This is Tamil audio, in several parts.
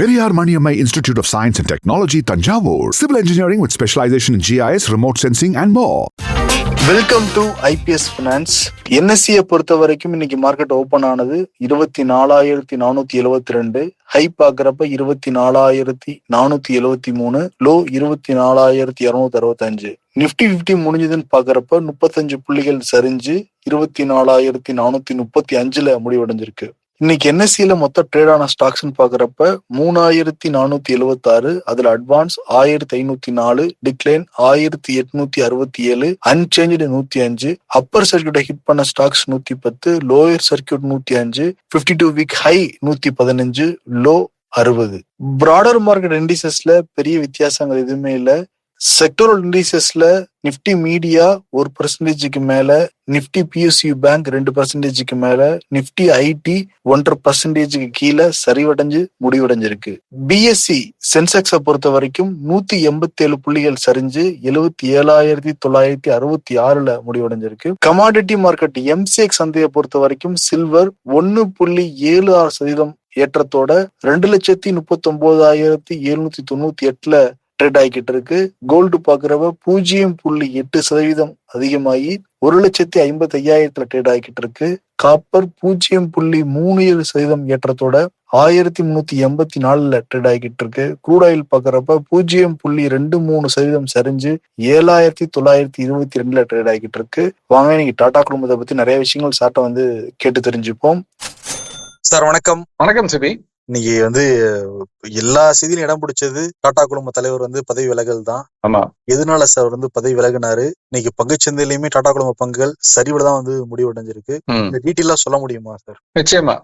Periyar Maniammai Institute of Science and Technology, Tanjavur. Civil engineering with specialization in GIS, remote sensing and more. Welcome to IPS finance. என்எஸ்சியை பொறுத்த வரைக்கும் இன்னைக்கு மார்க்கெட் ஓபன் ஆனது 24,472, ஹை பாக்குறப்ப 24,473, லோ 24,265. நிப்டி 50 முடிஞ்சதுன்னு பாக்குறப்ப 35 புள்ளிகள் சரிஞ்சு 24,435 முடிவடைஞ்சிருக்கு. இன்னைக்கு என்எஸ்சியில மொத்த ட்ரேடான ஸ்டாக்ஸ்ன்னு பாக்குறப்ப 3,476, அதுல அட்வான்ஸ் 1,504, டிக்ளைன் 1,867, அன்சேஞ்சு 105, அப்பர் சர்க்கியூட்டை ஹிட் பண்ண stocks 110, lower circuit 105, 52 week high 115, low 60. Broader market இண்டிசஸ்ல பெரிய வித்தியாசங்கள் எதுவுமே இல்ல. செக்டோரல் இண்டிசஸ்ல நிப்டி மீடியா 1% மேல, நிப்டி பிஎஸ்யூ பேங்க் 2% மேல, நிப்டி ஐடி 1.5% கீழே சரிவடைஞ்சு முடிவடைஞ்சிருக்கு. பிஎஸ்சி சென்செக்ஸை பொறுத்த வரைக்கும் 187 புள்ளிகள் சரிஞ்சு 77,966 முடிவடைஞ்சிருக்கு. கமாடிட்டி மார்க்கெட் எம்சிஎக்ஸ் சந்தையை பொறுத்த வரைக்கும் சில்வர் 1.76% ஏற்றத்தோட 2,39,798 ட்ரேட் ஆகிக்கிட்டு இருக்கு. கோல்டு பாக்குறப்ப 0.8% அதிகமாகி 1,55,000 ட்ரேட் ஆகிக்கிட்டு இருக்கு. காப்பர் 0.37% ஏற்றத்தோட 1,384 ட்ரேட் ஆகிக்கிட்டு இருக்கு. க்ரூட் ஆயில் பாக்குறப்ப 0.23% சரிஞ்சு 7,922 ட்ரேட் ஆகிக்கிட்டு இருக்கு. வாங்க இன்னைக்கு டாடா குழுமத்தை பத்தி நிறைய விஷயங்கள் சார்ட்ட கேட்டு தெரிஞ்சுப்போம். சார் வணக்கம். வணக்கம் சிபி. இன்னைக்கு எல்லா செய்தியிலும் இடம் பிடிச்சது டாடா குழும தலைவர் பதவி விலகல் தான். ஆமா, எதனால சார் பதவி விலகினாரு? இன்னைக்கு பங்குச்சந்தையிலுமே டாடா குழும பங்குகள் சரிவுல தான் முடிவடைஞ்சிருக்கு. இந்த டீட்டெயிலா சொல்ல முடியுமா சார்? நிச்சயமா.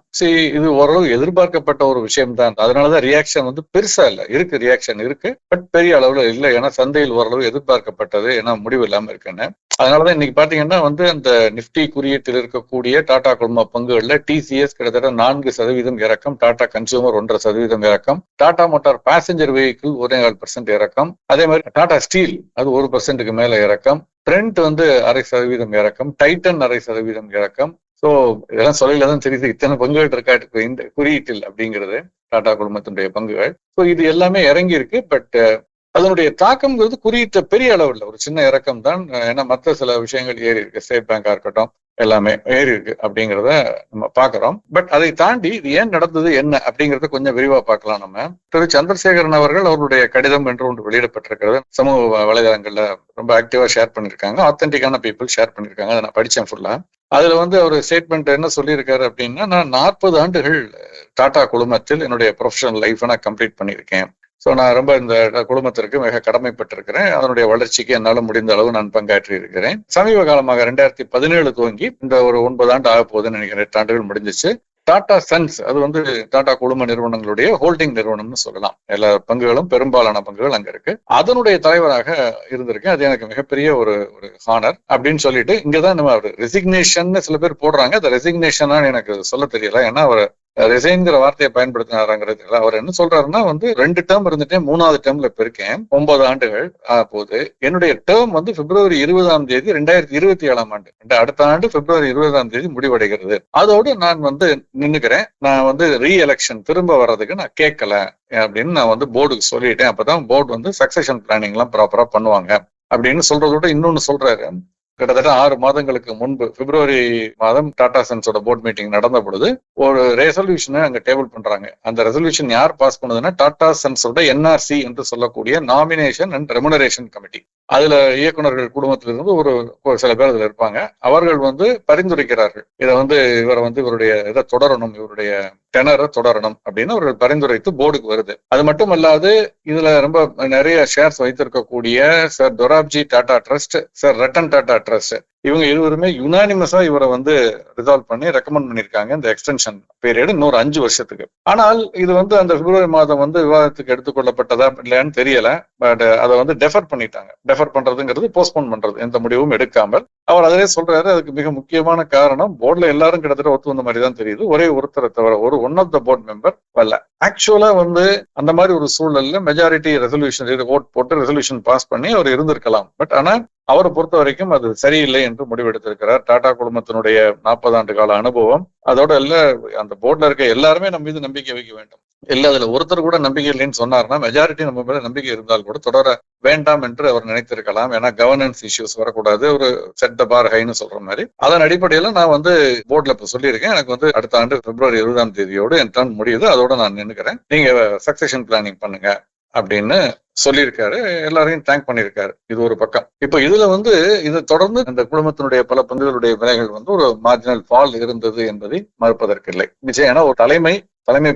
இது ஓரளவு எதிர்பார்க்கப்பட்ட ஒரு விஷயம் தான். அதனாலதான் ரியாக்ஷன் பெருசா இல்ல இருக்கு, ரியாக்ஷன் இருக்கு, பட் பெரிய அளவுல இல்ல. ஏன்னா சந்தையில் ஓரளவு எதிர்பார்க்கப்பட்டது, ஏன்னா முடிவு இல்லாம இருக்குன்னு. அதனாலதான் இன்னைக்கு பாத்தீங்கன்னா அந்த நிப்டி குறியீட்டில் இருக்கக்கூடிய டாடா குழும பங்குகள்ல டிசிஎஸ் கிட்டத்தட்ட 4% இறக்கம், டாடா கன்சூமர் 1.5% இறக்கம், டாடா மோட்டார் பேசஞ்சர் வெஹிக்கிள் 1.25% இறக்கம், அதே மாதிரி டாடா ஸ்டீல் அது 1% மேல இறக்கம், ட்ரெண்ட் 0.5% இறக்கம், டைட்டன் 0.5% இறக்கம். சோ இதெல்லாம் சொல்லலதான் தெரியுது இத்தனை பங்குகள் இருக்கா இந்த குறியீட்டில் அப்படிங்கிறது டாடா குழுமத்தினுடைய பங்குகள். சோ இது எல்லாமே இறங்கி இருக்கு. பட் அதனுடைய தாக்கம்ங்கிறது குறியீட்ட பெரிய அளவில் ஒரு சின்ன இறக்கம் தான். ஏன்னா மற்ற சில விஷயங்கள் ஏறி இருக்கு, ஸ்டேட் பேங்கா இருக்கட்டும் எல்லாமே ஏறி இருக்கு அப்படிங்கிறத நம்ம பாக்குறோம். பட் அதை தாண்டி இது ஏன் நடந்தது என்ன அப்படிங்கறத கொஞ்சம் விரிவா பார்க்கலாம். நம்ம திரு சந்திரசேகரன் அவர்கள் அவருடைய கடிதம் என்று ஒன்று வெளியிடப்பட்டிருக்கிறது, சமூக வலைதளங்கள்ல ரொம்ப ஆக்டிவா ஷேர் பண்ணிருக்காங்க. ஆத்தென்டிக்கான பீப்புள் ஷேர் பண்ணிருக்காங்க, அதை நான் படிச்சேன் ஃபுல்லா. அதுல அவர் ஸ்டேட்மெண்ட் என்ன சொல்லியிருக்காரு அப்படின்னா, நான் 40 ஆண்டுகள் டாடா குழுமத்தில் என்னுடைய ப்ரொஃபஷனல் லைஃபை நான் கம்ப்ளீட் பண்ணியிருக்கேன். ஸோ நான் ரொம்ப இந்த குழுமத்திற்கு மிக கடமைப்பட்டிருக்கிறேன். அதனுடைய வளர்ச்சிக்கு என்னால் முடிந்த அளவு நான் பங்காற்றி இருக்கிறேன். சமீப காலமாக 2017 துவங்கி இந்த ஒரு 9 ஆண்டு ஆக போகுதுன்னு நினைக்கிறேன், 8 ஆண்டுகள் முடிஞ்சிச்சு. டாடா சன்ஸ் அது டாடா குழும நிறுவனங்களுடைய ஹோல்டிங் நிறுவனம்னு சொல்லலாம். எல்லா பங்குகளும் பெரும்பாலான பங்குகள் அங்க இருக்கு. அதனுடைய தலைவராக இருந்திருக்கேன். அது எனக்கு மிகப்பெரிய ஒரு ஹானர் அப்படின்னு சொல்லிட்டு இங்கதான் நம்ம ரெசிக்னேஷன் சில பேர் போடுறாங்க. அந்த ரெசிக்னேஷன் எனக்கு சொல்ல தெரியல, ஏன்னா அவர் ரிசைன்கிற வார்த்தையை பயன்படுத்தினாராங்கிறது. அவர் என்ன சொல்றாருன்னா 2 டேர்ம் இருந்துட்டேன், 3வது டேர்ம்ல இப்ப இருக்கேன், 9 ஆண்டுகள் போது என்னுடைய டேர்ம் பிப்ரவரி 20ஆம் தேதி 2027ஆம் ஆண்டு, அடுத்த ஆண்டு பிப்ரவரி 20ஆம் தேதி முடிவடைகிறது. அதோடு நான் நின்னுக்கிறேன். நான் ரீ எலெக்ஷன் திரும்ப வர்றதுக்கு நான் கேட்கல அப்படின்னு நான் போர்டுக்கு சொல்லிட்டேன். அப்பதான் போர்டு சக்சஷன் பிளானிங் எல்லாம் ப்ராப்பரா பண்ணுவாங்க அப்படின்னு சொல்றதோட இன்னொன்னு சொல்றாரு. கிட்டத்தட்ட 6 மாதங்களுக்கு முன்பு பிப்ரவரி மாதம் டாடா சன்ஸோட போர்ட் மீட்டிங் நடந்த பொழுது ஒரு ரெசல்யூஷனை அங்க டேபிள் பண்றாங்க. அந்த ரெசல்யூஷன் யார் பாஸ் பண்ணதுன்னா டாடா சன்ஸோட என்ஆர்சி என்று சொல்லக்கூடிய நாமினேஷன் அண்ட் ரெமுனரேஷன் கமிட்டி. அதுல இயக்குநர்கள் குடும்பத்திலிருந்து ஒரு சில பேர் அதுல இருப்பாங்க. அவர்கள் பரிந்துரைக்கிறார்கள் இதை இவரை இவருடைய இதை தொடரணும், இவருடைய டெனரை தொடரணும் அப்படின்னு அவர்கள் பரிந்துரைத்து போர்டுக்கு வருது. அது மட்டும் அல்லாது இதுல ரொம்ப நிறைய ஷேர்ஸ் வைத்திருக்கக்கூடிய sir Dorabji Tata trust, sir Ratan Tata trust, இவங்க இருவருமே யுனானிமஸா இவரை ரிசால்வ் பண்ணி ரெக்கமெண்ட் பண்ணிருக்காங்க இந்த எக்ஸ்டென்ஷன் பீரியட் இன்னொரு 5 வருஷத்துக்கு. ஆனால் இது அந்த பிப்ரவரி மாதம் விவாதத்துக்கு எடுத்துக்கொள்ளப்பட்டதா இல்லையான்னு தெரியல. பட் அதை டெஃபர் பண்ணிட்டாங்க. டெஃபர் பண்றதுங்கிறது போஸ்ட்போன் பண்றது, எந்த முடிவும் எடுக்காமல். அவர் அதிலே சொல்றாரு, அதுக்கு மிக முக்கியமான காரணம் போர்டுல எல்லாரும் கிட்டத்தட்ட ஒத்து வந்த மாதிரி தான் தெரியுது, ஒரே ஒருத்தரை தவிர one of the board member வரல. ஆக்சுவலா அந்த மாதிரி ஒரு சூழல்ல மெஜாரிட்டி ரெசல்யூஷன் ஓட் போட்டு ரெசல்யூஷன் பாஸ் பண்ணி அவர் இருந்திருக்கலாம். பட் ஆனா அவரை பொறுத்த வரைக்கும் அது சரியில்லை என்று முடிவெடுத்திருக்கிறார். டாடா குழுமத்தினுடைய 40 ஆண்டு கால அனுபவம் அதோட அந்த போர்ட்ல இருக்க எல்லாருமே நம்ம மீது நம்பிக்கை வைக்க வேண்டும். இல்ல அதுல ஒருத்தர் கூட நம்பிக்கை இல்லைன்னு சொன்னாருன்னா மெஜாரிட்டி நம்ம மேல நம்பிக்கை இருந்தால் கூட தொடர வேண்டாம் என்று அவர் நினைத்திருக்கலாம். ஏன்னா கவர்னன்ஸ் இஷ்யூஸ் வரக்கூடாது, ஒரு செட் த பார் ஹைன்னு சொல்ற மாதிரி. அதன் அடிப்படையில நான் போர்ட்ல இப்ப சொல்லியிருக்கேன், எனக்கு அடுத்த ஆண்டு பிப்ரவரி 20 என் டர்ன் முடியுது, அதோட நான் நின்னுக்கிறேன், நீங்க சக்சஷன் பிளானிங் பண்ணுங்க அப்படின்னு சொல்லியிருக்காரு. எல்லாரையும் தேங்க் பண்ணியிருக்காரு. இது ஒரு பக்கம். இப்ப இதுல இதை தொடர்ந்து இந்த குடும்பத்தினுடைய பல பங்குகளுடைய விலைகள் ஒரு மார்ஜினல் ஃபால் இருந்தது என்பதை மறுப்பதற்கில்லை. நிச்சயம் ஏன்னா ஒரு தலைமை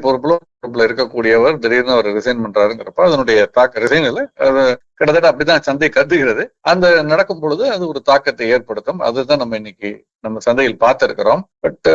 பொறுப்புல இருக்கக்கூடியவர் திடீர்னு அவர் ரிசைன் பண்றாருங்கிறப்ப அதனுடைய ரிசைன் இல்லை, அது கிட்டத்தட்ட அப்படிதான் சந்தை கருதுகிறது. அந்த நடக்கும் பொழுது அது ஒரு தாக்கத்தை ஏற்படுத்தும். அதுதான் நம்ம இன்னைக்கு நம்ம சந்தையில் பார்த்திருக்கிறோம். பட்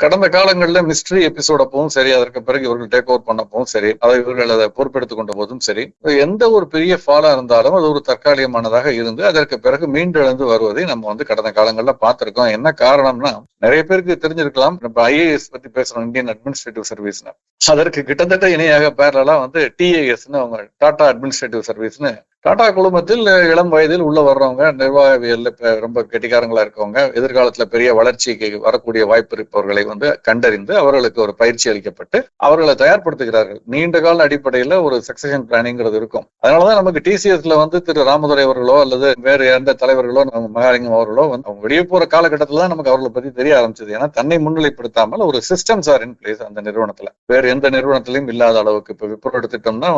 கடந்த காலங்களில் மிஸ்ட்ரி எபிசோட் அப்பவும் சரி, அதற்கு பிறகு இவர்கள் டேக் ஓவர் பண்ணப்பவும் சரி, இவர்கள் அதை பொறுப்பெடுத்துக் கொண்ட போதும் சரி, எந்த ஒரு பெரிய ஃபாலா இருந்தாலும் அது ஒரு தற்காலிகமானதாக இருந்து அதற்கு பிறகு மீண்டெழுந்து வருவதை நம்ம கடந்த காலங்கள்ல பார்த்திருக்கோம். என்ன காரணம்னா, நிறைய பேருக்கு தெரிஞ்சிருக்கலாம், நம்ம IAS பத்தி பேசுறோம், இந்தியன் அட்மினிஸ்ட்ரேட்டிவ் சர்வீஸ்னு. அதற்கு கிட்டத்தட்ட இணையாக பேரலா TASன்னு அவங்க டாடா அட்மினிஸ்ட்ரேட்டிவ் சர்வீஸ்னு டாடா குழுமத்தில் இளம் வயதில் உள்ள வர்றவங்க, நிர்வாகவியல் ரொம்ப கெட்டிக்காரங்களா இருக்கவங்க, எதிர்காலத்துல பெரிய வளர்ச்சிக்கு வரக்கூடிய வாய்ப்பு இருப்பவர்களை கண்டறிந்து அவர்களுக்கு ஒரு பயிற்சி அளிக்கப்பட்டு அவர்களை தயார்படுத்துகிறார்கள். நீண்ட கால அடிப்படையில ஒரு சக்சஷன் பிளானிங்கிறது இருக்கும். அதனாலதான் நமக்கு TCSல திரு ராமதுரை அவர்களோ அல்லது வேறு எந்த தலைவர்களோ, மகாலிங்கம் அவர்களோ அவங்க வெளியே போற காலகட்டத்துல தான் நமக்கு அவர்களை பத்தி தெரிய ஆரம்பிச்சது. ஏன்னா தன்னை முன்னிலைப்படுத்தாமல் ஒரு சிஸ்டம்ஸ் ஆர் இன் பிளேஸ் அந்த நிறுவனத்துல. வேறு எந்த நிறுவனத்திலையும் இல்லாத அளவுக்கு. இப்ப விப்ரோ எடுத்துட்டோம்னா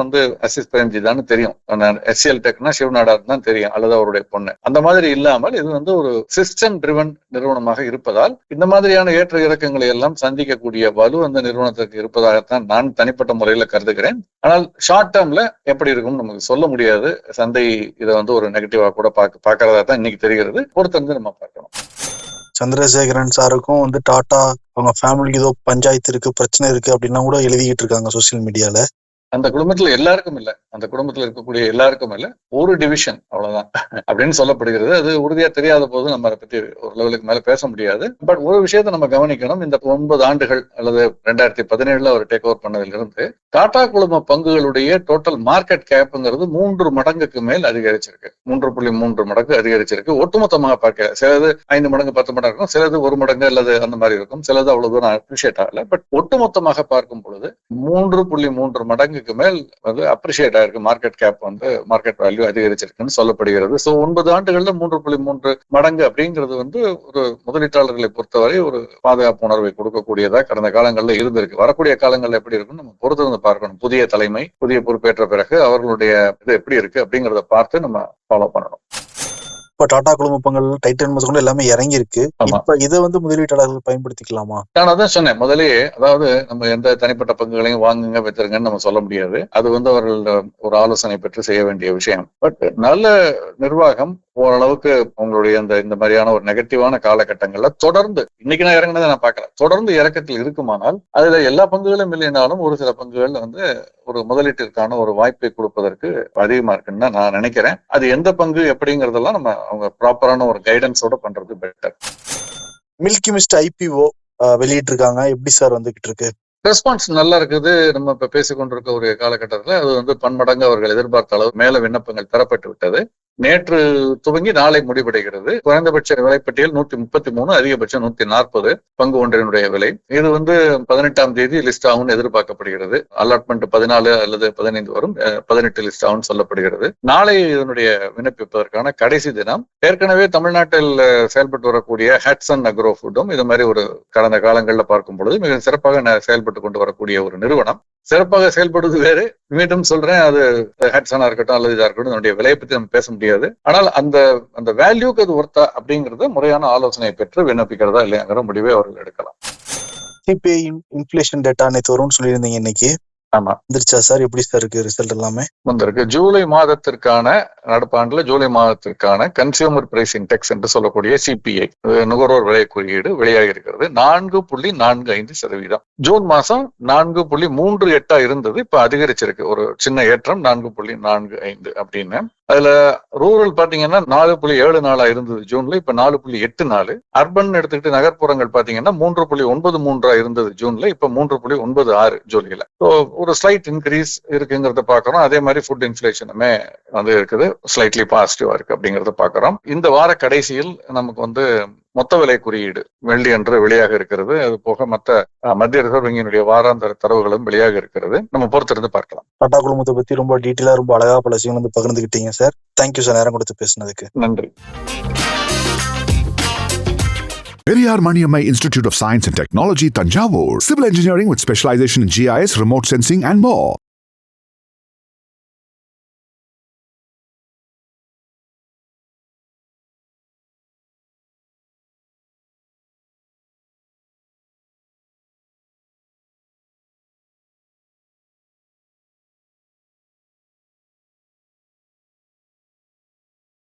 அசிஸ் பிரேம்ஜி தான் தெரியும், SCL டெக்னா சிவநாடார் தான் தெரியும், அல்லது அவருடைய பொண்ணு. அந்த மாதிரி இல்லாமல் இது ஒரு சிஸ்டம் ட்ரிவன் நிறுவனமாக இருப்பதால் இந்த மாதிரியான ஏற்ற இறக்கங்களை எல்லாம் சந்திக்கக்கூடிய வலு அந்த நிறுவனத்திற்கு இருப்பதாகத்தான் நான் தனிப்பட்ட முறையில கருதுகிறேன். ஆனால் ஷார்ட் டேர்ம்ல எப்படி இருக்கும் நமக்கு சொல்ல முடியாது. சந்தை இதை ஒரு நெகட்டிவா கூட பாக்குறதா தான் இன்னைக்கு தெரிகிறது. பொறுத்திருந்து நம்ம பார்க்கணும். சந்திரசேகரன் சாருக்கும் டாடா அவங்க ஃபேமிலிக்கு ஏதோ பஞ்சாயத்து இருக்கு, பிரச்சனை இருக்கு அப்படின்னா கூட எழுதிக்கிட்டு இருக்காங்க சோசியல் மீடியால. அந்த குடும்பத்துல எல்லாருக்கும் இல்ல, அந்த குடும்பத்துல இருக்கக்கூடிய எல்லாருக்கும் இல்ல, ஒரு டிவிஷன் அவ்வளவுதான் அப்படின்னு சொல்லப்படுகிறது. அது உறுதியா தெரியாத போது நம்ம அதை பத்தி ஒரு லெவலுக்கு மேல பேச முடியாது. பட் ஒரு விஷயத்த நம்ம கவனிக்கணும். இந்த 9 ஆண்டுகள் அல்லது 2017 அவர் டேக் ஓவர் பண்ணதிலிருந்து டாடா குழும பங்குகளுடைய டோட்டல் மார்க்கெட் கேப்ங்கிறது 3 மடங்குக்கு மேல் அதிகரிச்சிருக்கு. 3.3 மடங்கு அதிகரிச்சிருக்கு. ஒட்டுமொத்தமாக பார்க்க சிலது 5 மடங்கு 10 மடங்கு இருக்கும், சிலது 1 மடங்கு அல்லது அந்த மாதிரி இருக்கும், சிலது அவ்வளவு தூரம் அப்ரிஷியேட் ஆகல. பட் ஒட்டுமொத்தமாக பார்க்கும் பொழுது 3.3 மடங்கு மேல் அப்ரிஷியேட் ஆயிருக்கு. மார்க்கெட் கேப் மார்க்கெட் வேல்யூ அதிகரிச்சிருக்குன்னு சொல்லப்படுகிறது. சோ 9 ஆண்டுகள்ல 3.3 மடங்கு அப்படிங்கிறது ஒரு முதலீட்டாளர்களை பொறுத்தவரை ஒரு பாதுகாப்பு உணர்வை கொடுக்கக்கூடியதா கடந்த காலங்கள்ல இருந்திருக்கு. வரக்கூடிய காலங்கள்ல எப்படி இருக்குன்னு நம்ம பொறுத்து பார்க்கணும். புதிய தலைமை புதிய பொறுப்பேற்ற பிறகு அவர்களுடைய இது எப்படி இருக்கு அப்படிங்கறத பார்த்து நம்ம ஃபாலோ பண்ணணும். இப்ப டாடா குழுமப்பங்கள் டைட்டன் முதற்கொண்டு எல்லாமே இறங்கி இருக்கு. இப்ப இதை முதலீட்டாளர்கள் பயன்படுத்திக்கலாமா? நான் அதான் சொன்னேன் முதலே. அதாவது நம்ம எந்த தனிப்பட்ட பங்குகளையும் வாங்குங்க வித்துருங்கன்னு நம்ம சொல்ல முடியாது. அது அவர்கள் ஒரு ஆலோசனை பெற்று செய்ய வேண்டிய விஷயம். பட் நல்ல நிர்வாகம் ஓரளவுக்கு உங்களுடைய இந்த மாதிரியான ஒரு நெகட்டிவான காலகட்டங்கள்ல தொடர்ந்து, இன்னைக்கு நான் இறங்கினதை நான் பார்க்கல, தொடர்ந்து இறக்கத்தில் இருக்குமானால் அதுல எல்லா பங்குகளும் இல்லைனாலும் ஒரு சில பங்குகள் ஒரு முதலீட்டிற்கான ஒரு வாய்ப்பை கொடுப்பதற்கு அதிகமா இருக்குன்னு நான் நினைக்கிறேன். அது எந்த பங்கு எப்படிங்கறதெல்லாம் நம்ம அவங்க ப்ராப்பரான ஒரு கைடன்ஸோட பண்றது பெட்டர். மில்கி மிஸ்ட் IPO வெளியிட்டு இருக்காங்க. எப்படி சார் வந்துகிட்டு இருக்கு? ரெஸ்பான்ஸ் நல்லா இருக்குது. நம்ம இப்ப பேசிக்கொண்டிருக்க ஒரு காலகட்டத்துல அது பன்மடங்கு அவர்கள் எதிர்பார்த்த அளவு மேல விண்ணப்பங்கள் பெறப்பட்டு விட்டது. நேற்று துவங்கி நாளை முடிவடைகிறது. குறைந்தபட்ச விலைப்பட்டியல் 133, அதிகபட்சம் 140 பங்கு ஒன்றினுடைய விலை. இது 18ஆம் தேதி லிஸ்ட் ஆகும்னு எதிர்பார்க்கப்படுகிறது. அலாட்மெண்ட் 14 அல்லது 15 வரும், 18 லிஸ்ட் ஆகும்னு சொல்லப்படுகிறது. நாளை இதனுடைய விண்ணப்பிப்பதற்கான கடைசி தினம். ஏற்கனவே தமிழ்நாட்டில் செயல்பட்டு வரக்கூடிய ஹாட்சன் அக்ரோ ஃபுட்டும் இது மாதிரி ஒரு கடந்த காலங்களில் பார்க்கும் பொழுது மிக சிறப்பாக செயல்பட்டு கொண்டு வரக்கூடிய ஒரு நிறுவனம். சிறப்பாக செயல்படுவது வேறு, மீண்டும் சொல்றேன், அது ஹாட்சனா இருக்கட்டும் அல்லது இதா இருக்கட்டும், அதனுடைய விலையை பத்தி நம்ம பேச முடியாது. ஆனால் அந்த வேல்யூக்கு அது ஒர்த்தா அப்படிங்கறத முறையான ஆலோசனை பெற்று விண்ணப்பிக்கிறதா இல்லையாங்கிற முடிவை அவர்கள் எடுக்கலாம். CPI இன்ஃப்ளேஷன் டேட்டா நேற்று வரும்னு சொல்லியிருந்தீங்க, இன்னைக்கு ஆமா வந்துருச்சா சார்? எப்படி சார் இருக்கு ரிசல்ட் எல்லாமே? வந்திருக்கு. ஜூலை மாதத்திற்கான நடப்பாண்டுல ஜூலை மாதத்திற்கான கன்சியூமர் பிரைஸ் இண்டெக்ஸ் என்று சொல்லக்கூடிய CPI நுகர்வோர் விலை குறியீடு வெளியாகி இருக்கிறது. 4.45%. ஜூன் மாசம் 4.38 இருந்தது, இப்ப அதிகரிச்சிருக்கு. ஒரு சின்ன ஏற்றம், 4.45 அப்படின்னு. அதுல ரூரல் பாத்தீங்கன்னா 4.74 இருந்தது ஜூன்ல, இப்ப 4.84. அர்பன் எடுத்துக்கிட்டு நகர்ப்புறங்கள் பாத்தீங்கன்னா 3.93 இருந்தது ஜூன்ல, இப்ப 3.96 ஜூலைல. ஒரு ஸ்லைட் இன்க்ரீஸ் இருக்குங்கிறத பாக்குறோம். அதே மாதிரி ஃபுட் இன்ஃப்ளேஷனுமே இருக்குது, ஸ்லைட்லி பாசிட்டிவா இருக்கு அப்படிங்கறத பாக்குறோம். இந்த வார கடைசியில் நமக்கு மொத்த விலை குறியீடு வெள்ளி அன்று வெளியாக இருக்கிறது. அது போக மற்ற மத்திய ரிசர்வ் வங்கியினுடைய வாராந்திர தரவுகளும் வெளியாக இருக்கிறது. நம்ம பொறுத்திருந்து பார்க்கலாம். டாடா குழுமத்தை பத்தி ரொம்ப டீட்டெயிலா ரொம்ப அழகா பல விஷயங்கள் வந்து பகிர்ந்துக்கிட்டீங்க சார். தேங்க்யூ சார், நேரம் கொடுத்து பேசினதுக்கு நன்றி. Periyar Maniammai Institute of Science and Technology, Tanjavur. Civil engineering with specialization in GIS, remote sensing and more.